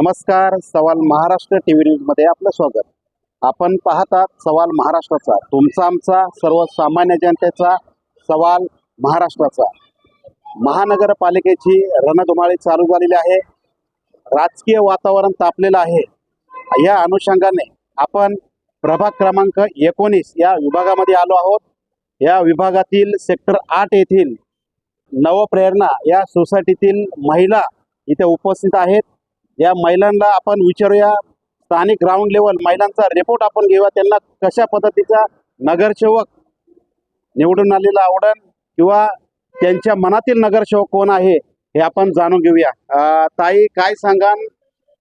नमस्कार, सवाल Maharashtra TV news मध्ये आपलं स्वागत। आपण पाहतात सवाल महाराष्ट्राचा, तुमचा आमचा सर्वसामान्य जनतेचा सवाल महाराष्ट्राचा। महानगरपालिकेची रणधुमाळी चालू झालेली आहे, राजकीय वातावरण तापलेलं आहे। या अनुषंगाने आपण प्रभाग क्रमांक 19 या विभागामध्ये आलो आहोत। या विभागातील सेक्टर 8 येथील नवप्रेरणा या सोसायटीतील महिला इथे उपस्थित आहेत। या महिलांना आपण विचारूया, स्थानिक ग्राउंड लेवल महिलांचा रिपोर्ट आपण घेऊया, त्यांना कशा पद्धतीचा नगरसेवक निवडून आलेला आवडेल किंवा त्यांच्या मनातील नगरसेवक कोण आहे हे आपण जाणून घेऊया। ताई, काय सांगाल,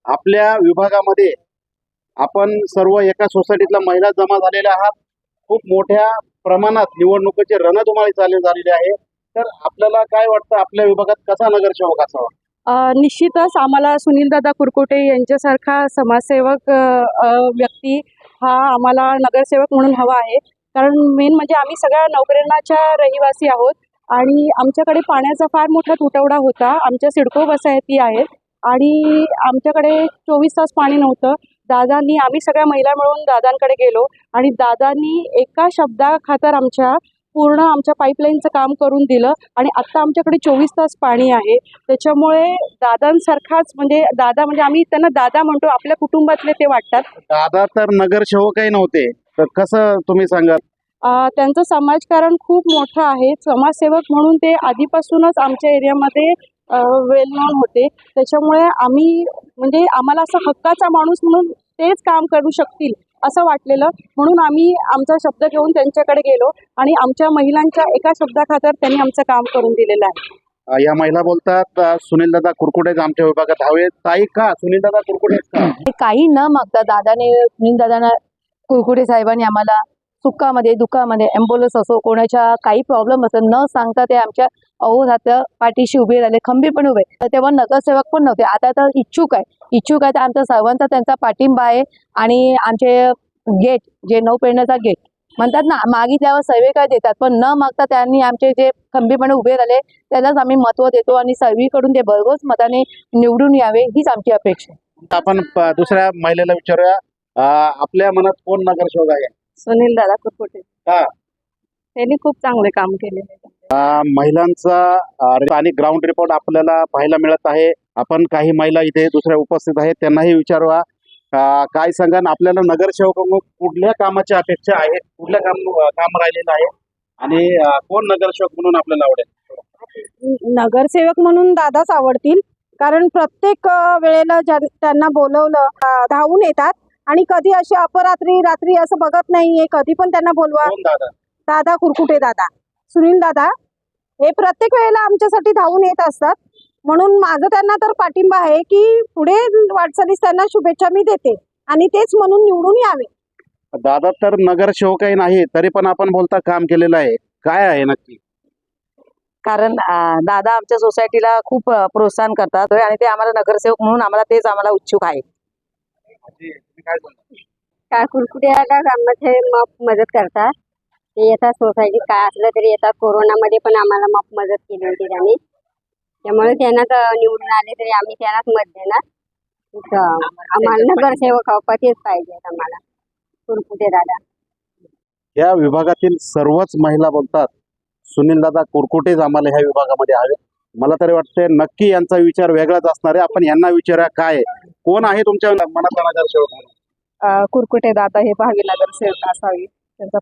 आपल्या विभागामध्ये आपण सर्व एका सोसायटीतल्या महिला जमा झालेल्या आहात। खूप मोठ्या प्रमाणात निवडणुकीची रणधुमाळी चालू झालेली आहे, तर आपल्याला काय वाटतं, आपल्या विभागात कसा नगरसेवक असावा? निश्चितच आम्हाला सुनीलदादा कुरकुटे यांच्यासारखा समाजसेवक व्यक्ती हा आम्हाला नगरसेवक म्हणून हवा आहे। कारण मेन म्हणजे आम्ही सगळ्या नवप्रेरणाच्या रहिवासी आहोत आणि आमच्याकडे पाण्याचा फार मोठा तुटवडा होता। आमच्या सिडको वसाहती आहेत आणि आमच्याकडे 24 तास पाणी नव्हतं। आम्ही सगळ्या महिला मिळून दादांकडे गेलो आणि दादांनी एका शब्दाखातर पूर्ण आमच्या पाईपलाईनचं काम करून दिलं आणि आत्ता आमच्याकडे 24 तास पाणी आहे। त्याच्यामुळे दादांसारखाच दादा म्हणजे आम्ही त्यांना दादा म्हणतो, आपल्या कुटुंबातले ते वाटतात। दादा तर नगरसेवकही नव्हते, तर कसं तुम्ही सांगाल? त्यांचं समाजकारण खूप मोठं आहे। समाजसेवक म्हणून ते आधीपासूनच आमच्या एरियामध्ये वेल नोन होते। त्याच्यामुळे आम्हाला असं हक्काचा माणूस म्हणून तेच काम करू शकतील असं वाटलेलं, म्हणून आम्ही आमचा शब्द घेऊन त्यांच्याकडे गेलो आणि आमच्या महिलांच्या एका शब्दाखातर त्यांनी आमचं काम करून दिलेलं आहे। या महिला बोलतात, सुनीलदादा कुरकुटे आमच्या विभागात हवेत। ताई, का सुनीलदादा कुरकुटे का? काही न मागता दादाने सुनीलदादा कुरकुटे साहेबांनी आम्हाला सुखामध्ये दुःखामध्ये ॲम्ब्युलन्स असो, कोणाच्या काही प्रॉब्लेम असेल न सांगता ते आमच्या अहोरात्र पाठीशी उभे राहिले, खंबीरपणे उभे। तर तेव्हा नगरसेवक पण नव्हते, आता तर इच्छुक आहे तर आमच्या सर्वांचा त्यांचा पाठिंबा आहे। आणि आमचे गेट जे नवप्रेरणाचा गेट म्हणतात ना, मागितल्यावर सर्वे काय देतात, पण न मागता त्यांनी आमचे जे खंबीरपणे उभे राहिले त्यालाच आम्ही महत्त्व देतो आणि सर्वीकडून ते भरघोस मताने निवडून यावे हीच आमची अपेक्षा आहे। आपण दुसऱ्या महिलेला विचारूया, आपल्या मनात कोण नगरसेवक आहे? सुनीलदादा कुरकुटे, त्यांनी खूप चांगले काम केलेले आहे। महिलांचा स्थानिक ग्राउंड रिपोर्ट आपल्याला पाहायला मिळत आहे। आपण काही महिला इथे दुसऱ्या उपस्थित आहेत, त्यांनाही विचारूया, काय सांगा, आपल्याला नगरसेवक कुठल्या कामाची अपेक्षा आहे, कुठल्या काम राहिलेलं आहे आणि कोण नगरसेवक म्हणून आपल्याला आवडेल? नगरसेवक म्हणून दादाच आवडतील, कारण प्रत्येक वेळेला त्यांना बोलवलं धावून येतात आणि कधी अशी अपरात्री रात्री असं बघत नाहीये, कधी पण त्यांना बोलवा। दादा कुरकुटे दादा, सुनील दादा हे प्रत्येक वेळेला आमच्यासाठी धावून येत असतात, म्हणून माझं त्यांना तर पाठिंबा आहे की पुढे वाटचालीस त्यांना शुभेच्छा मी देते आणि तेच म्हणून निवडून यावे। दादा तर नगरसेवकही नाही, तरी पण आपण बोलता काम केलेलं आहे, काय आहे नक्की? कारण दादा आमच्या सोसायटीला खूप प्रोत्साहन करतात आणि ते आम्हाला नगरसेवक म्हणून आम्हाला उत्सुक आहे। काय कुरकुटे आम्हाला मदत करतात, ते येतात सोसायटीत काय असलं तरी येतात। कोरोनामध्ये पण आम्हाला मदत केली होती त्यांनी, त्यामुळे त्यांना निवडून आले तरी आम्ही त्यांनाच मत देणार। आम्हाला नगरसेवक तेच पाहिजे आम्हाला, कुरकुटे दादा। या विभागातील सर्वच महिला बोलतात, सुनीलदादा कुरकुटेच आम्हाला ह्या विभागामध्ये हवे। मला तरी वाटते नक्की यांचा विचार वेगळाच असणार आहे। आपण यांना विचारूया, काय कोण आहे तुमच्या मनातला नगरसेवक? कुरकुटे दादा हे भावी नगरसेवक असावी, त्यांचा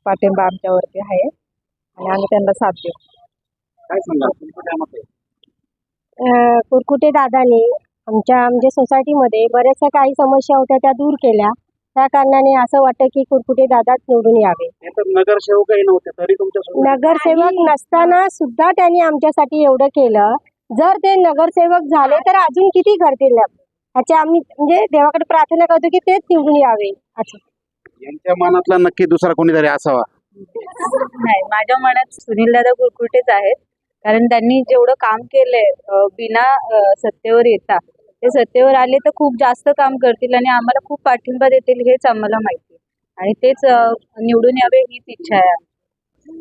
पाठिंबा आमच्यावरती आहे आणि आम्ही त्यांना साथ देऊ। काय सांगा, कुरकुटे दादाने आमच्या सोसायटीमध्ये बऱ्याचशा काही समस्या होत्या त्या दूर केल्या, त्या कारणाने असं वाटतं की कुरकुटे दादाच निवडून यावे। नगरसेवकही नव्हते तरी तुमच्या नगरसेवक नसताना सुद्धा त्यांनी आमच्यासाठी एवढं केलं, जर ते नगरसेवक झाले तर अजून किती करतील ह्याची आम्ही देवाकडे प्रार्थना करतो की तेच निवडून यावे। यांच्या मनातला नक्की दुसरा कोणीतरी असावा? नाही, माझ्या मनात सुनीलदादा कुरकुटेच आहेत, कारण त्यांनी जेवढं काम केलंय बिना सत्तेवर येता, ते सत्तेवर आले तर खूप जास्त काम करतील आणि आम्हाला खूप पाठिंबा देतील हेच आम्हाला माहिती आहे आणि तेच निवडून यावे हीच इच्छा आहे।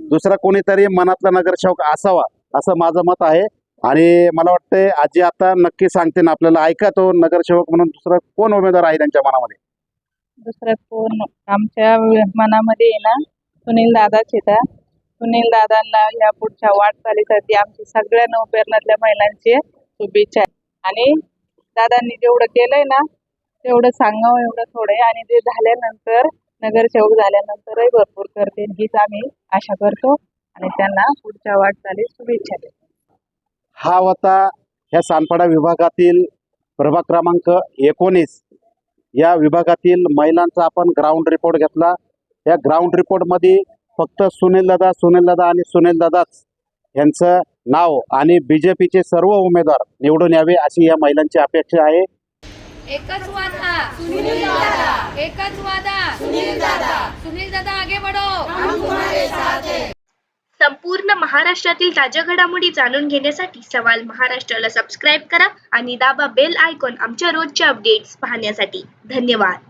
दुसरा कोणीतरी मनातला नगरसेवक असावा असं माझं मत आहे। आणि मला वाटतंय आजी आता नक्की सांगते ना आपल्याला, ऐका तो नगरसेवक म्हणून दुसरा कोण उमेदवार आहे त्यांच्या मनामध्ये? दुसरं कोण आमच्या मनामध्ये आहे ना, सुनील दादाच येतात. सुनील दादांना या पुढच्या वाटचालीसाठी आमची सगळ्या नवपेरणातल्या महिलांची शुभेच्छा आहे. आणि दादांनी जेवढं केलंय ना तेवढं सांगावं एवढं थोडं आहे. आणि ते झाल्यानंतर नगरसेवक झाल्यानंतरही भरपूर करतील हीच आम्ही आशा करतो आणि त्यांना पुढच्या वाटचालीस शुभेच्छा देतो. हा होता ह्या सानपाडा विभागातील प्रभाग क्रमांक 19 या विभागातील महिलांचा आपण ग्राउंड रिपोर्ट घेतला. या ग्राउंड रिपोर्टमध्ये फक्त सुनीलदादा आणि सुनीलदादाच यांचं नाव आणि BJPचे सर्व उमेदवार निवडून यावे अशी या महिलांची अपेक्षा आहे. एकच वादा सुनील दादा, एकच वादा सुनील दादा, सुनील दादा आगे बढ़ो, हम तुम्हारे साथ हैं. संपूर्ण महाराष्ट्रातील ताज्या घडामोडी जाणून घेण्यासाठी सवाल महाराष्ट्राला सबस्क्राईब करा आणि दाबा बेल आयकॉन आमच्या रोजच्या अपडेट्स पाहण्यासाठी. धन्यवाद.